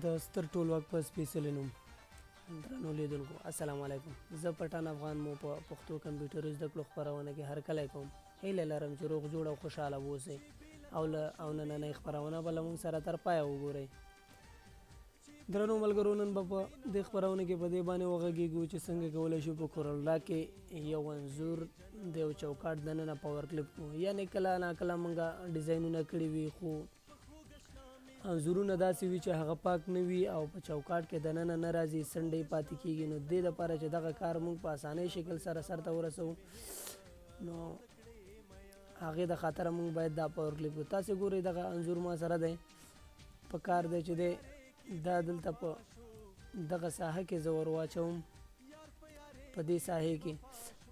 د ستر ټولواک په سپیڅلي نوم درنو لیدونکو السلام علیکم. زه پټان افغان مو په پښتو کمپیوټر زده کړو خپرونه کې هرکلی کوم. هیله لرم چې روغ جوړ او خوشحاله اوسئ او نننۍ خپرونه به له موږ سره تر پایه وګورئ. درنو ملګرو، نن به په دې خپرونه کې په دې باندې وغږیږو چې څنګه کولی شو په کورلډا کې یو انځور د یو چوکاټ دننه پاور کلیپ کړو. یعنې کله ناکله موږ ډیزاینونه کړي وي خو انځورونه داسې وي چې هغه پاک نه وي او په چوکاټ کې دننه نه راځي، څنډې پاتې کېږي. نو دې دپاره چې دغه کار موږ په اسانۍ شکل سره سرته ورسوو، نو هغې د خاطره موږ باید دا پاور کلیپ کړو. تاسې ګورئ دغه انځور ما سره دی، په کار دی چې دی دا دلته په دغه ساحه کې زه ور واچوم، په دې ساحې کې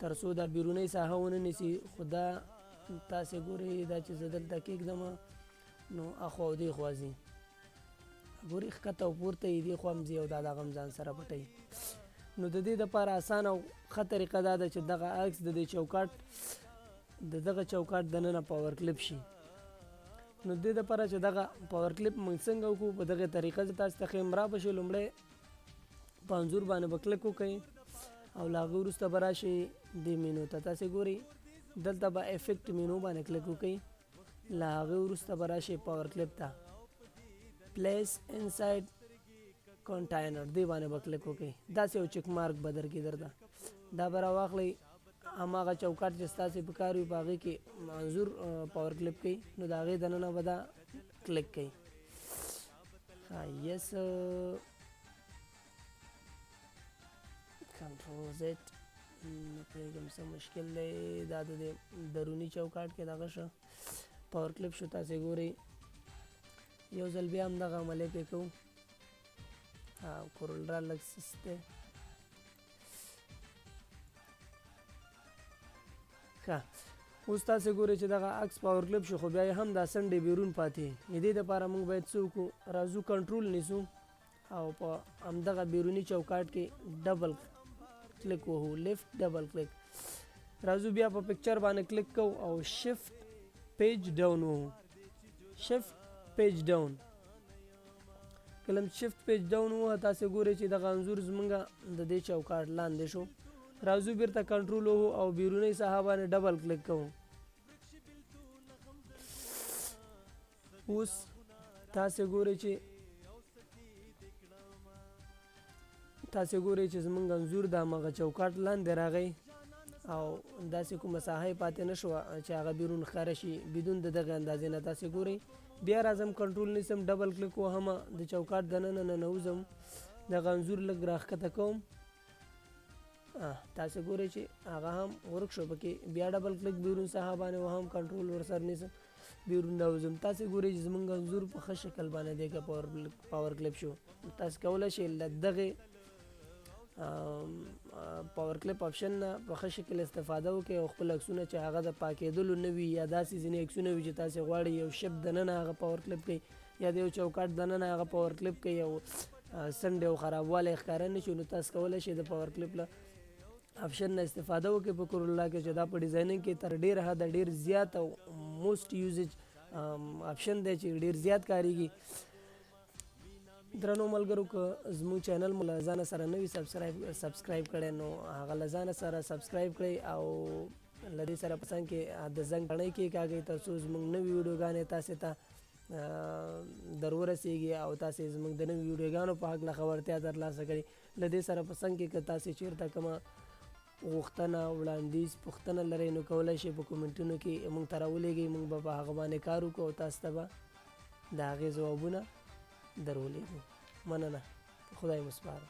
تر څو دا بیرونۍ ساحه ونه نیسي. خو دا تاسې ګورئ دا چې زه دلته کېږدم نو اخوا او دې خوا ځي، ګورئ ښکته او پورته یې دې خوا هم ځي او دا دغه هم ځان سره پټوي. نو د دې دپاره اسانه او ښه طریقه دا ده چې دغه عکس د دې چوکاټ دغه چوکاټ دننه پاور کلیپ شي. نو دې دپاره چې دغه پاور کلیپ موږ څنګه وکړو، په دغه طریقه زه تاسو ته ښیم. رابشئ لومړی په انځور باندې به کلک وکئ او له هغې وروسته به راشئ دې مینو ته. تاسې ګورئ دلته به افیکټ مینو باندې کلک وکئ، له هغې وروسته به راشئ پاور کلیپ ته، پلیس انساید کنټاینر دې باندې به کلک وکئ. داسې یو چک مارک به درکړي درته، دا به راواخلئ هماغه چوکاټ چې ستاسې په کار وي په هغې کې انځور پاور کلیپ کوي، نو د هغې دننه به دا کلک کوي. یس کنټرول زیډ، نه پوهېږم څه مشکل دی، دا د دې دروني چوکاټ کې دغه شه پاور کلیپ شو. تاسې ګورئ یو ځل بیا هم دغه عملی پرې کوو. کورلډا لږ سست دی. ښه، اوس تاسې ګورئ چې دغه عکس پاور کلیپ شو، خو بیا یې هم دا څنډې بیرون پاتې. دې دپاره موږ باید څه وکړو، راځو کنټرول نیسو او په همدغه بیروني چوکاټ کې ډبل کلیک وهو، لیفټ ډبل کلیک. راځو بیا په پکچر باندې کلیک کوو او شفت پیج ډاون وهو، شفت پیج ډاون. کله شفت پیج ډاون ووهه تاسې ګورئ چې دغه انځور زموږ د دې چوکاټ لاندې شو. راځو بیرته کنټرول وهو او بیرونۍ ساحه باندې ډبل کلیک کوو. اوس تاسې ګورئ چې زموږ انځور د هماغه چوکاټ لاندې راغی او داسې کومه ساحه یې پاتې نه شوه چې هغه بیرون ښکاره شي بدون د دغې اندازې نه. تاسې ګورئ بیا راځم کنټرول نیسم، ډبل کلیک وهم، د چوکاټ دننه ننوځم، دغه انځور لږ راښکته کوم. تاسې ګورئ چې هغه هم ورک شو، پکې بیا ډبل کلیک بیرون ساحه باندې وهم، کنټرول ورسره نیسم، بیرون راوځم. تاسې ګورئ چې زموږ انځور په ښه شکل باندې دی که پاور کلیپ شو. تاسې کولی شئ له دغې پاور کلیپ آپشن نه په ښه شکل استفاده وکړئ او خپل عکسونه چې هغه د پاکېدلو نه وي یا داسې ځینې عکسونه وي چې تاسې غواړئ یو شپ دننه هغه پاور کلیپ کوي یا د یو چوکاټ دننه هغه پاور کلیپ کوي او څنډې او خرابوالی ښکاره نه شي، نو تاسو کولی شئ د پاور کلیپ له آپشن نه استفاده وکړئ په کورلډا کې، چې دا په ډیزاینینګ کې تر ډېره حده ډېر زیات او موسټ یوزیج آپشن دی چې ډېر زیات کارېږي. درنو ملګرو، که زموږ چینل مو له ځانه سره نه وي سبسکرایب کړی، نو هغه له ځانه سره سبسکرایب کړئ او له دې سره په څنګ کې د زنګ تڼۍ کېکاږئ تر څو زموږ نوې ویډیوګانې تاسې ته در ورسیږي او تاسې زموږ د نوې ویډیوګانو په هکله خبرتیا ترلاسه کړئ. له دې سره په څنګ کې که تاسې چېرته کومه غوښتنه وړاندیز پوښتنه لرئ نو کولی شئ په کومنټونو کې موږ ته راولېږئ، موږ به په هغه باندې کار وکړو او تاسو ته به د هغې ځوابونه در ولېږو. مننه، خدای مو سپاره.